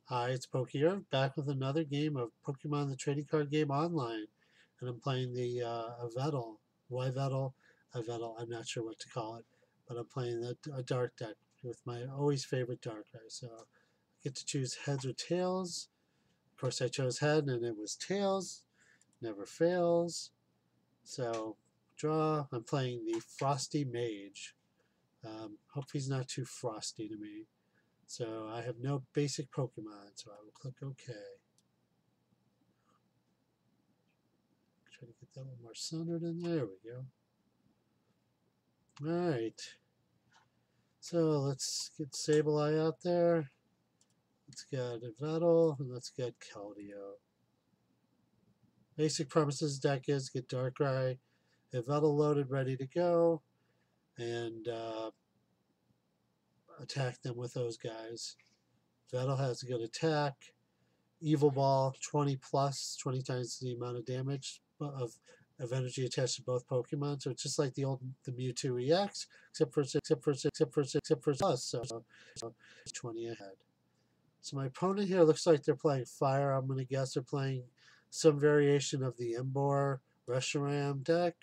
Hi, it's Pokier, back with another game of Pokemon the Trading Card Game Online. And I'm playing the Yveltal, Yveltal, I'm not sure what to call it, but I'm playing a dark deck with my always favorite dark guy. So I get to choose heads or tails. Of course, I chose head and it was tails, never fails. So draw, I'm playing the Frosty Mage. Hope he's not too frosty to me. So I have no basic Pokemon, so I will click OK. Try to get that a little more centered in there. We go. All right. So let's get Sableye out there. Let's get Yveltal, and let's get Keldeo. Basic premises deck is get Darkrai, Yveltal loaded, ready to go, and attack them with those guys. Yveltal has a good attack. Evil Ball, 20 plus, 20 times the amount of damage of energy attached to both Pokemon. So it's just like the Mewtwo EX, except for plus. So 20 ahead. So my opponent here looks like they're playing Fire. I'm going to guess they're playing some variation of the Emboar Reshiram deck.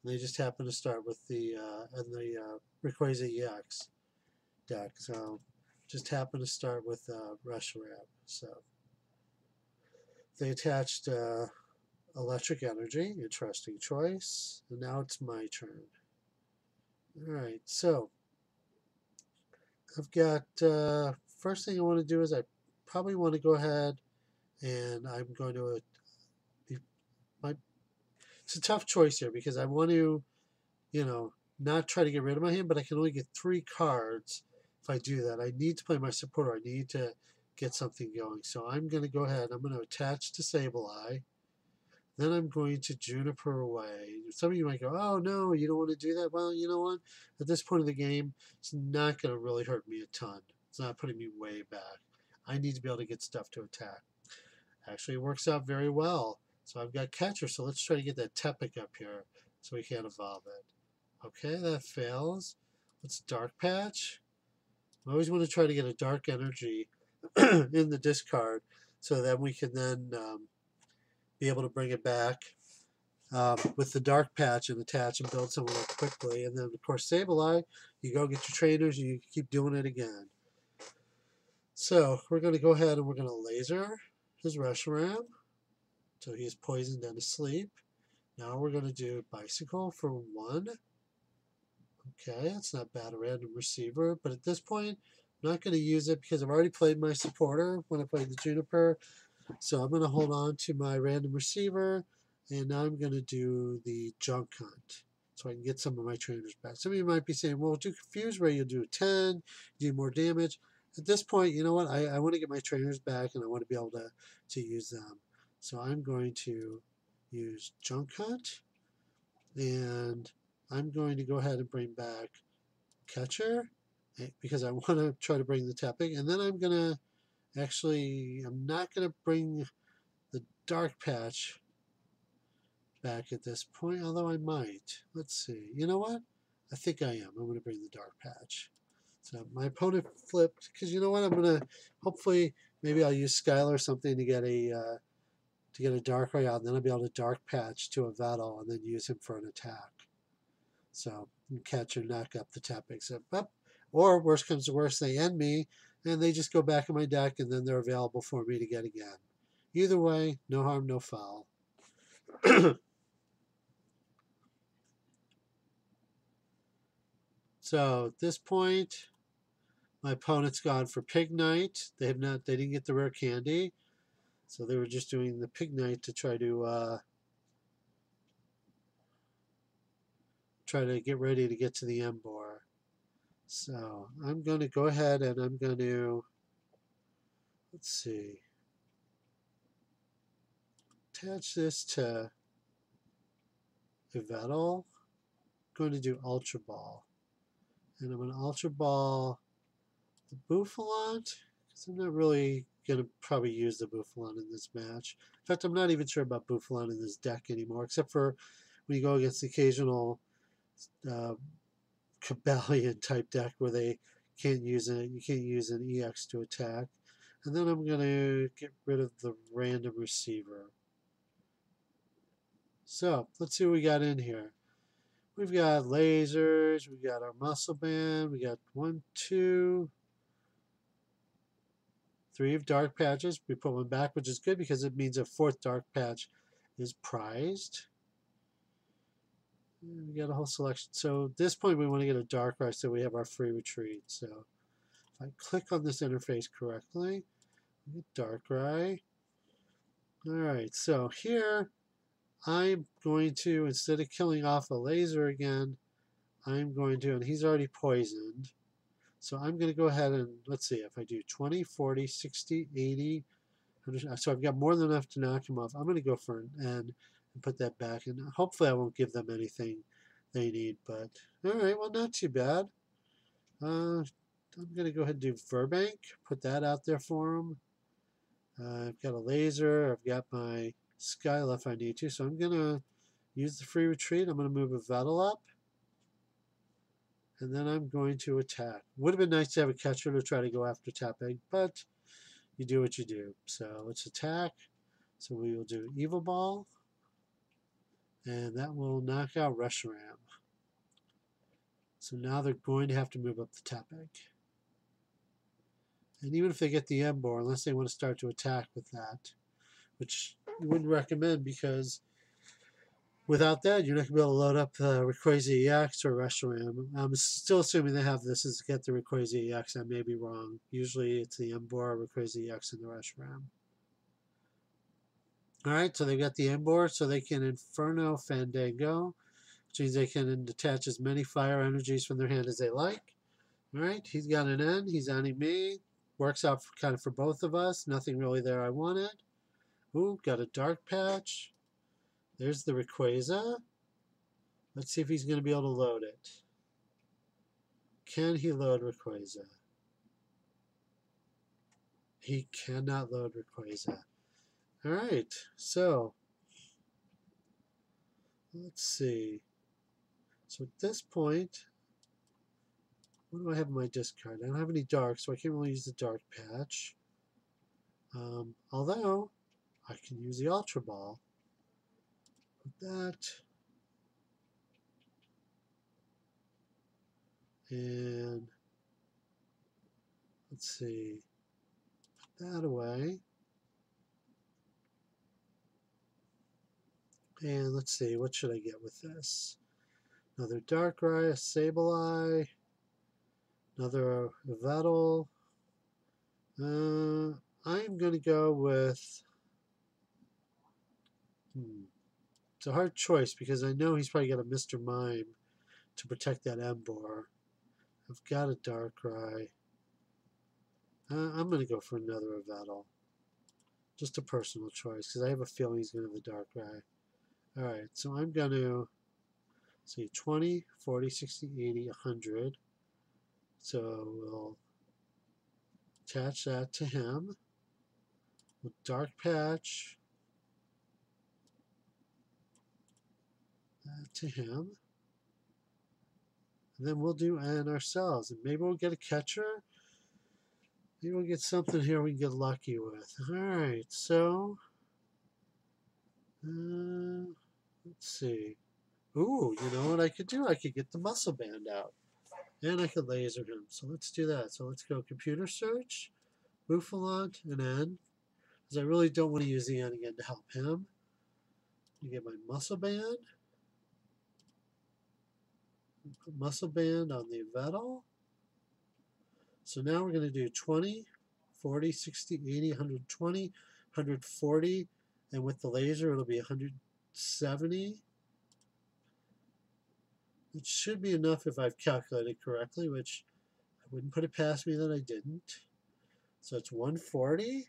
And they just happen to start with the Rayquaza EX deck. So just happen to start with Reshiram. So they attached Electric Energy. Interesting choice. And now it's my turn. All right, so I've got first thing I want to do is I probably want to go ahead and I'm going to it's a tough choice here because I want to, not try to get rid of my hand, but I can only get 3 cards if I do that. I need to play my supporter. I need to get something going. So I'm going to go ahead. I'm going to attach to Sableye. Then I'm going to Juniper away. Some of you might go, oh, no, you don't want to do that. Well, you know what? At this point of the game, it's not going to really hurt me a ton. It's not putting me way back. I need to be able to get stuff to attack. Actually, it works out very well. So I've got Catcher, so let's try to get that Tepic up here so we can't evolve it. Okay, that fails. Let's Dark Patch. I always want to try to get a Dark Energy in the discard so that we can then be able to bring it back with the Dark Patch and attach and build someone up quickly. And then, of course, Sableye, you go get your trainers and you keep doing it again. So we're going to go ahead and we're going to Laser his Reshiram. So he's poisoned and asleep. Now we're going to do Bicycle for 1. Okay, that's not bad, a random receiver. But at this point, I'm not going to use it because I've already played my supporter when I played the Juniper. So I'm going to hold on to my random receiver. And now I'm going to do the Junk Hunt so I can get some of my trainers back. Some of you might be saying, well, do Confuse Ray, you'll do 10, do more damage. At this point, you know what? I want to get my trainers back and I want to be able to use them. So I'm going to use Junk Hunt. And I'm going to go ahead and bring back Catcher because I want to try to bring the Tepic. And then I'm going to I'm not going to bring the Dark Patch back at this point, although I might. Let's see. You know what? I think I am. I'm going to bring the Dark Patch. So my opponent flipped because you know what? I'm going to hopefully maybe I'll use Skylar or something to get a Darkrai out, and then I'll be able to Dark Patch to a Yveltal and then use him for an attack. So catch or knock up the Tepic. So, or worst comes to worst, they end me and they just go back in my deck and then they're available for me to get again. Either way, no harm, no foul. So at this point, my opponent's gone for Pignite. They didn't get the rare candy, so they were just doing the Pignite to try to get ready to get to the Emboar. So I'm going to go ahead and I'm going to let's see, attach this to Yveltal. I'm going to do Ultra Ball, and I'm going to Ultra Ball the Bouffalant because I'm not really going to probably use the Bouffalant in this match. In fact, I'm not even sure about Bouffalant in this deck anymore, except for when you go against the occasional Cabellian type deck where they can't use it. You can't use an EX to attack. And then I'm going to get rid of the random receiver. So let's see what we got in here. We've got lasers, we got our muscle band, we got 1, 2, 3 of dark patches. We put one back, which is good because it means a fourth dark patch is prized. And we got a whole selection. So at this point, we want to get a dark eye so we have our free retreat. So if I click on this interface correctly, we get dark eye. All right, so here I'm going to, instead of killing off a laser again, I'm going to, and he's already poisoned. So I'm going to go ahead and, let's see, if I do 20, 40, 60, 80, 100, so I've got more than enough to knock him off. I'm going to go for an N and put that back. And hopefully I won't give them anything they need. But, all right, well, not too bad. I'm going to go ahead and do Verbank, put that out there for them. I've got a laser. I've got my Skyla if I need to. So I'm going to use the free retreat. I'm going to move Yveltal up. And then I'm going to attack. Would have been nice to have a catcher to try to go after Tap Egg, but you do what you do. So let's attack. So we will do Evil Ball. And that will knock out Reshiram. So now they're going to have to move up the Tap Egg. And even if they get the Embor, unless they want to start to attack with that, which you wouldn't recommend because without that, you're not going to be able to load up Rayquaza EX or Reshiram. I'm still assuming they have this as to get the Rayquaza EX. I may be wrong. Usually it's the Embor, Rayquaza EX, and the Reshiram. Alright, so they've got the Embor, so they can Inferno Fandango, which means they can detach as many fire energies from their hand as they like. Alright, he's got an N, he's on me. Works out kind of for both of us. Nothing really there I wanted. Ooh, got a dark patch. There's the Rayquaza. Let's see if he's going to be able to load it. Can he load Rayquaza? He cannot load Rayquaza. Alright, so let's see. So at this point, what do I have in my discard? I don't have any dark, so I can't really use the dark patch. Although, I can use the Ultra Ball. Put that. And let's see. Put that away. And let's see, what should I get with this? Another Darkrai, a Sableye, another Yveltal. I'm going to go with... It's a hard choice because I know he's probably got a Mr. Mime to protect that Embor. I've got a Darkrai. I'm going to go for another Yveltal. Just a personal choice because I have a feeling he's going to have the Darkrai. Alright, so I'm going to see 20, 40, 60, 80, 100. So we'll attach that to him. With Dark Patch. That to him. And then we'll do N ourselves. And maybe we'll get a catcher. Maybe we'll get something here we can get lucky with. Alright, so let's see. Ooh, you know what I could do? I could get the muscle band out. And I could laser him. So let's do that. So let's go computer search, Buffalant, and N. Because I really don't want to use the N again to help him. I get my muscle band. Put muscle band on the Yveltal. So now we're going to do 20, 40, 60, 80, 120, 140. And with the laser, it'll be 170. It should be enough if I've calculated correctly, which I wouldn't put it past me that I didn't. So it's 140.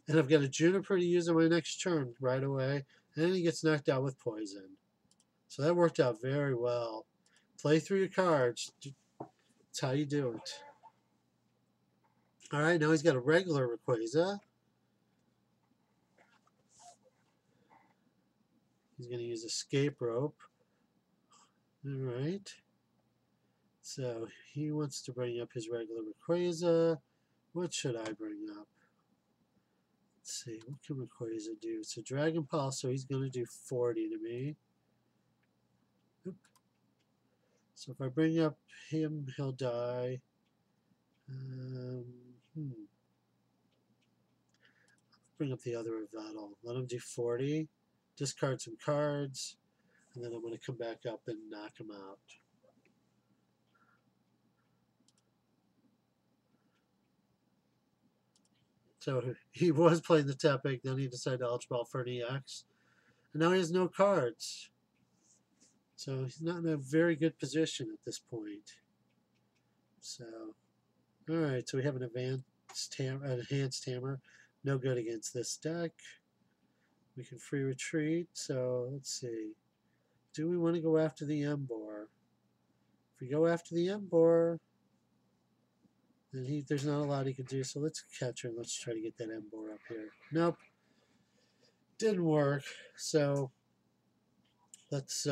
And I've got a Juniper to use on my next turn right away. And he gets knocked out with poison. So that worked out very well. Play through your cards. That's how you do it. Alright, now he's got a regular Rayquaza. He's going to use Escape Rope. Alright. So he wants to bring up his regular Rayquaza. What should I bring up? Let's see, what can Rayquaza do? So Dragon Pulse, so he's going to do 40 to me. Oop. So if I bring up him, he'll die. Hmm. Bring up the other Yveltal. Let him do 40. Discard some cards. And then I'm going to come back up and knock him out. So he was playing the Tepig, then he decided to Ultra Ball for an EX. And now he has no cards. So he's not in a very good position at this point. So, alright, so we have an enhanced hammer. No good against this deck. We can free retreat. So, let's see. Do we want to go after the Embor? If we go after the Embor, then there's not a lot he can do. So let's catch her and let's try to get that Embor up here. Nope. Didn't work. So let's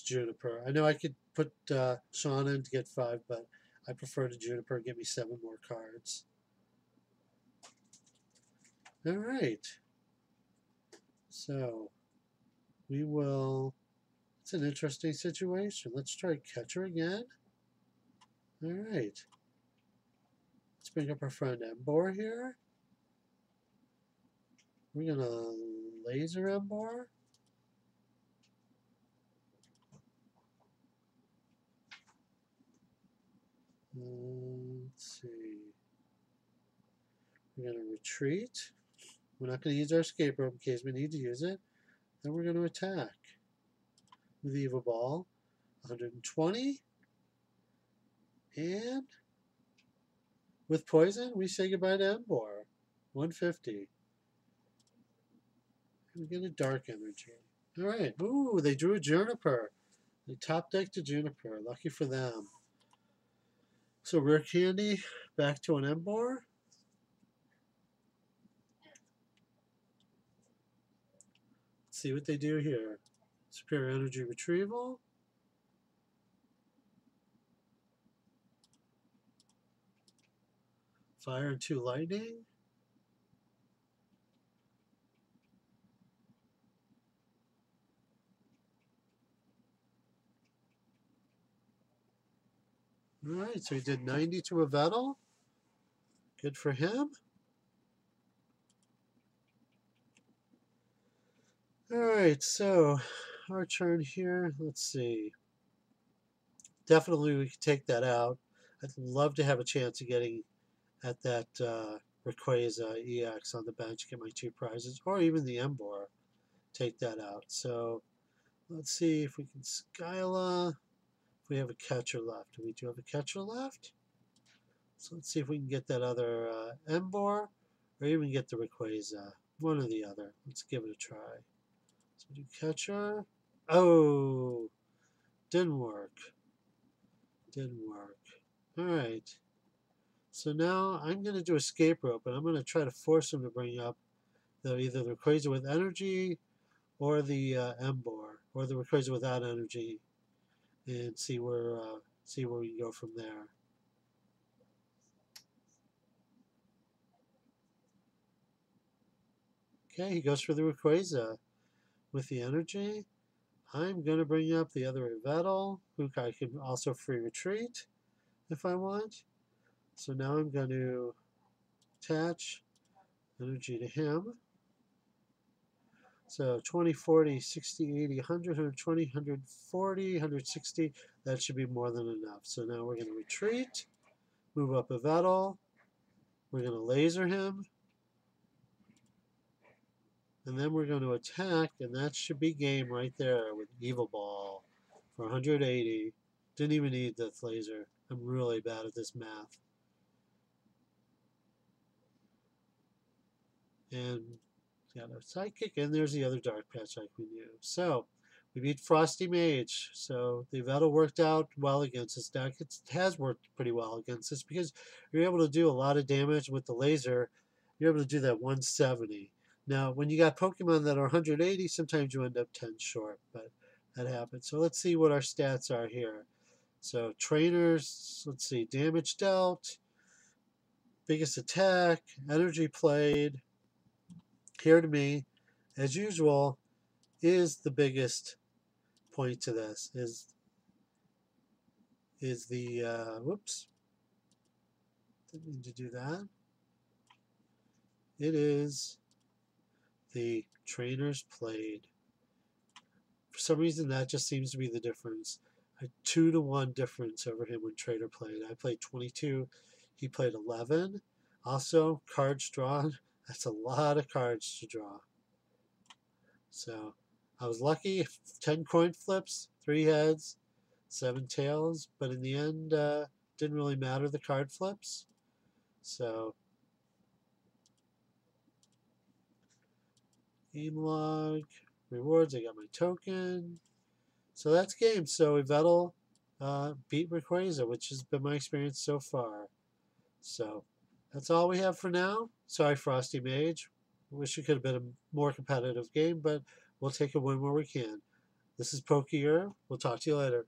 Juniper. I know I could put Shauna in to get 5, but I prefer to Juniper. Give me 7 more cards. All right. So we will. It's an interesting situation. Let's try Catcher again. All right. Let's bring up our friend Embor here. We're gonna laser Embor. Let's see. We're gonna retreat. We're not gonna use our escape rope in case we need to use it. Then we're gonna attack with Yveltal. 120. And with poison, we say goodbye to Embor. 150. And we get a dark energy. All right. Ooh, they drew a Juniper. They top decked a Juniper. Lucky for them. So rare candy, back to an Embor. Let's see what they do here. Superior energy retrieval. Fire and 2 lightning. All right, so he did 90 to a Yveltal. Good for him. All right, so our turn here. Let's see. Definitely we could take that out. I'd love to have a chance of getting at that Rayquaza EX on the bench, get my 2 prizes, or even the Embor. Take that out. So let's see if we can Skyla. If we have a catcher left. Do we do have a catcher left? So let's see if we can get that other Embor, or even get the Rayquaza. One or the other. Let's give it a try. So do catcher. Oh, didn't work. Didn't work. All right. So now I'm going to do escape rope, and I'm going to try to force him to bring up either the Rayquaza with energy or the Embor, or the Rayquaza without energy, and see where we can go from there. Okay, he goes for the Rayquaza with the energy. I'm going to bring up the other Yveltal, who I can also free retreat if I want. So now I'm going to attach energy to him. So 20, 40, 60, 80, 100, 120, 140, 160. That should be more than enough. So now we're going to retreat, move up Yveltal. We're going to laser him. And then we're going to attack, and that should be game right there with Evil Ball for 180. Didn't even need the laser. I'm really bad at this math. And got a Psychic, and there's the other Dark Patch like we knew. So we beat Frosty Mage. So the Yveltal worked out well against this deck. It has worked pretty well against this because you're able to do a lot of damage with the laser. You're able to do that 170. Now, when you got Pokemon that are 180, sometimes you end up 10 short, but that happens. So let's see what our stats are here. So trainers, let's see, damage dealt. biggest attack, energy played, here to me, as usual, is the biggest point to this. Is the whoops, didn't mean to do that. It is the trainers played. For some reason, that just seems to be the difference. A 2-to-1 difference over him when Trader played. I played 22, he played 11. Also, cards drawn. That's a lot of cards to draw. So I was lucky. 10 coin flips, 3 heads, 7 tails. But in the end, didn't really matter the card flips. So game log, rewards. I got my token. So that's game. So Yveltal beat Rayquaza, which has been my experience so far. So that's all we have for now. Sorry, Frosty Mage. Wish it could have been a more competitive game, but we'll take a win where we can. This is Pokier. We'll talk to you later.